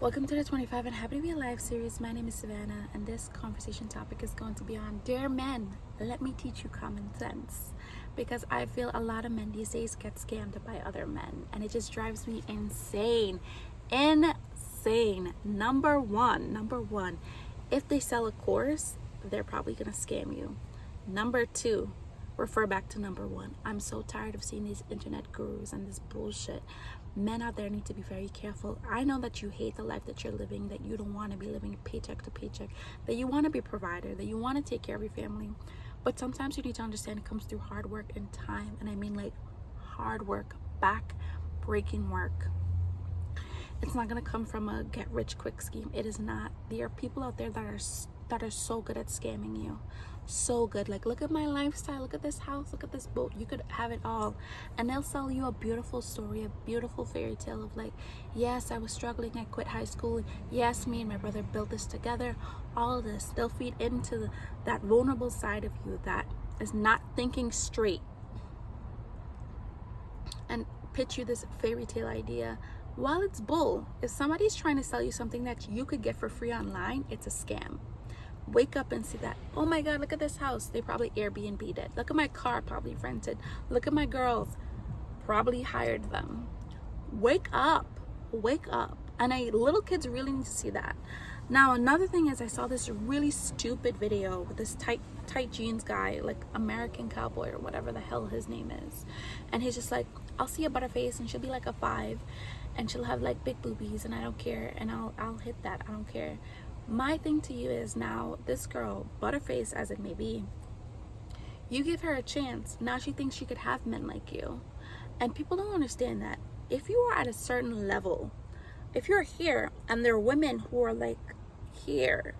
Welcome to the 25 and Happy to Be Alive series. My name is Savannah, and this conversation topic is going to be on Dear Men, let me teach you common sense. Because I feel a lot of men these days get scammed by other men, and it just drives me insane. Insane. Number one, if they sell a course, they're probably gonna scam you. Number two, refer back to number one. I'm so tired of seeing these internet gurus and this bullshit. Men out there need to be very careful. I know that you hate the life that you're living, that you don't want to be living paycheck to paycheck, that you want to be a provider, that you want to take care of your family. But sometimes you need to understand it comes through hard work and time. And I mean like hard work, back-breaking work. It's not going to come from a get-rich-quick scheme. It is not. There are people out there that are so good at scamming you. So good. Like, look at my lifestyle, look at this house, look at this boat, you could have it all. And they'll sell you a beautiful story, a beautiful fairy tale of like, yes, I was struggling, I quit high school, yes, me and my brother built this together. All of this, they'll feed into that vulnerable side of you that is not thinking straight and pitch you this fairy tale idea. While it's bull, if somebody's trying to sell you something that you could get for free online, it's a scam. Wake up and see that. Oh my God, look at this house. They probably Airbnb'd it. Look at my car, probably rented. Look at my girls, probably hired them. Wake up. Wake up. And little kids really need to see that. Now, another thing is I saw this really stupid video with this tight jeans guy, like American Cowboy or whatever the hell his name is. And he's just like, I'll see a butterface and she'll be like a 5 and she'll have like big boobies and I don't care and I'll hit that. I don't care. My thing to you is now this girl, butterface as it may be, you give her a chance. Now she thinks she could have men like you. And people don't understand that. If you are at a certain level, if you're here and there are women who are like here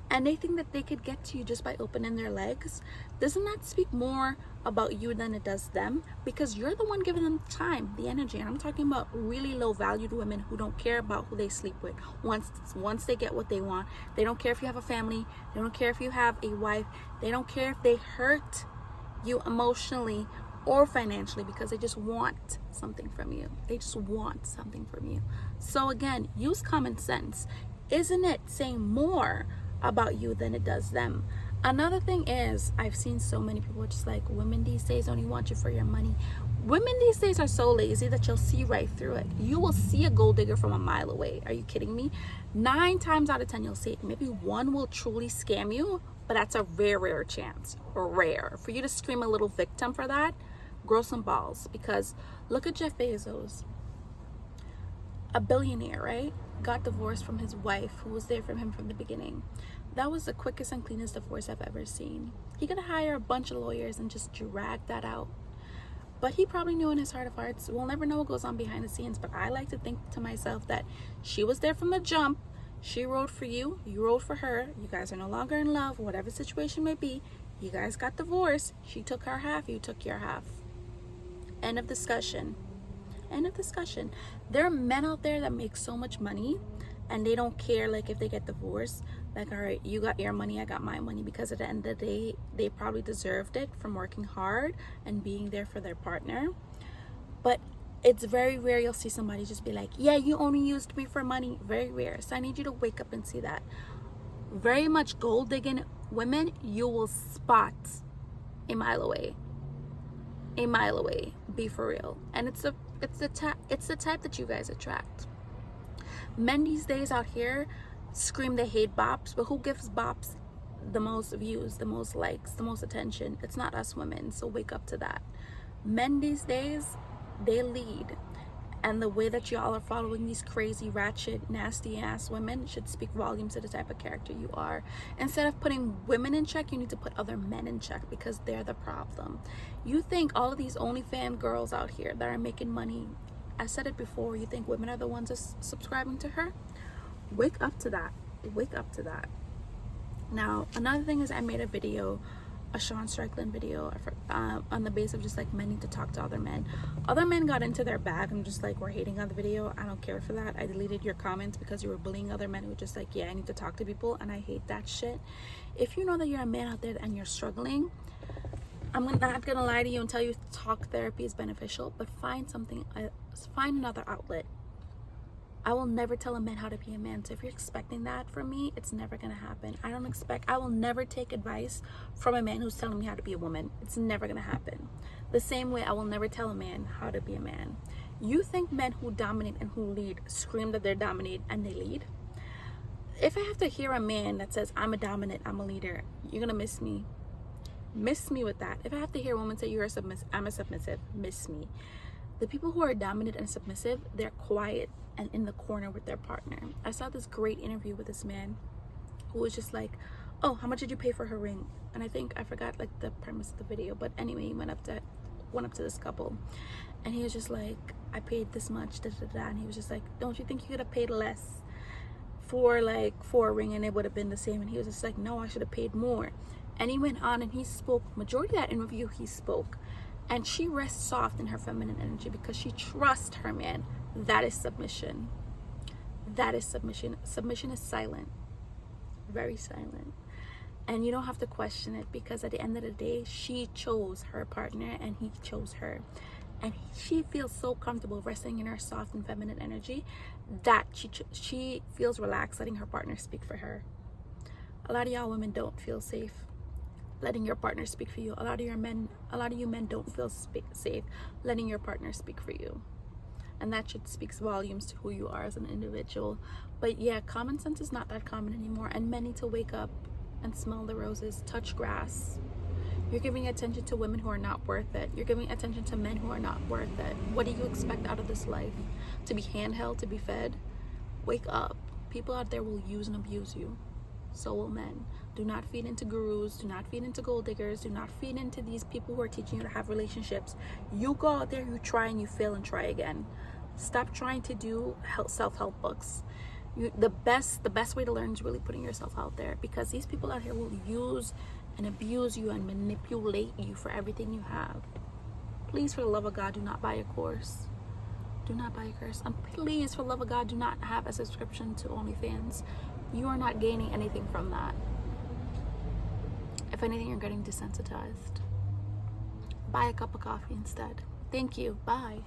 and they think that they could get to you just by opening their legs, doesn't that speak more about you than it does them? Because you're the one giving them the time, the energy. And I'm talking about really low valued women who don't care about who they sleep with. Once they get what they want, they don't care if you have a family, they don't care if you have a wife, they don't care if they hurt you emotionally or financially, because they just want something from you. They just want something from you. So again, use common sense. Isn't it saying more about you than it does them? Another thing is, I've seen so many people just like, women these days only want you for your money. Women these days are so lazy that you'll see right through it. You will see a gold digger from a mile away. Are you kidding me? 9 times out of 10 you'll see it. Maybe one will truly scam you, but that's a very rare chance. Rare. For you to scream a little victim for that, grow some balls. Because look at Jeff Bezos, a billionaire, right? Got divorced from his wife who was there for him from the beginning. That was the quickest and cleanest divorce I've ever seen. He could hire a bunch of lawyers and just drag that out. But he probably knew in his heart of hearts, we'll never know what goes on behind the scenes, but I like to think to myself that she was there from the jump. She rode for you, you rode for her. You guys are no longer in love, whatever the situation may be. You guys got divorced. She took her half, you took your half. End of discussion. End of discussion. There are men out there that make so much money and they don't care like if they get divorced. Like, all right, you got your money, I got my money, because at the end of the day they probably deserved it from working hard and being there for their partner. But it's very rare you'll see somebody just be like, yeah, you only used me for money. Very rare. So I need you to wake up and see that. Very much gold digging women you will spot a mile away. A mile away. Be for real. And it's the type that you guys attract. Men these days out here scream they hate bops, but who gives bops the most views, the most likes, the most attention? It's not us women. So wake up to that. Men these days, they lead. And the way that y'all are following these crazy, ratchet, nasty ass women should speak volumes to the type of character you are. Instead of putting women in check, you need to put other men in check, because they're the problem. You think all of these OnlyFans girls out here that are making money, I said it before, you think women are the ones that's subscribing to her? Wake up to that. Wake up to that. Now, another thing is I made a video, a Sean Strickland video, on the base of just like men need to talk to other men. Other men got into their bag and just like were hating on the video. I don't care for that. I deleted your comments because you were bullying other men who were just like, yeah, I need to talk to people, and I hate that shit. If you know that you're a man out there and you're struggling, I'm not gonna lie to you and tell you talk therapy is beneficial, but find something, find another outlet. I will never tell a man how to be a man. So if you're expecting that from me, it's never gonna happen. I will never take advice from a man who's telling me how to be a woman. It's never gonna happen. The same way I will never tell a man how to be a man. You think men who dominate and who lead scream that they're dominate and they lead? If I have to hear a man that says, I'm a dominant, I'm a leader, you're gonna miss me. Miss me with that. If I have to hear a woman say, you're a submissive, I'm a submissive, miss me. The people who are dominant and submissive, they're quiet and in the corner with their partner. I saw this great interview with this man who was just like, oh, how much did you pay for her ring? And I forgot like the premise of the video, but anyway, he went up to this couple and he was just like, I paid this much, da, da, da. And he was just like, don't you think you could have paid less for a ring and it would have been the same? And he was just like, no, I should have paid more. And he went on and he spoke, majority of that interview he spoke, and she rests soft in her feminine energy because she trusts her man. That is submission. That is submission. Submission is silent, very silent, and you don't have to question it, because at the end of the day, she chose her partner and he chose her, and she feels so comfortable resting in her soft and feminine energy that she feels relaxed letting her partner speak for her. A lot of y'all women don't feel safe letting your partner speak for you. A lot of you men don't feel safe letting your partner speak for you, and that should speaks volumes to who you are as an individual. But yeah, common sense is not that common anymore, and men need to wake up and smell the roses, touch grass. You're giving attention to women who are not worth it. You're giving attention to men who are not worth it. What do you expect out of this life? To be handheld, to be fed? Wake up. People out there will use and abuse you. So will men. Do not feed into gurus. Do not feed into gold diggers. Do not feed into these people who are teaching you to have relationships. You go out there, you try and you fail and try again. Stop trying to do self-help books. The best way to learn is really putting yourself out there, because these people out here will use and abuse you and manipulate you for everything you have. Please, for the love of God, do not buy a course. Do not buy a course. And please, for the love of God, do not have a subscription to OnlyFans. You are not gaining anything from that. If anything, you're getting desensitized. Buy a cup of coffee instead. Thank you. Bye.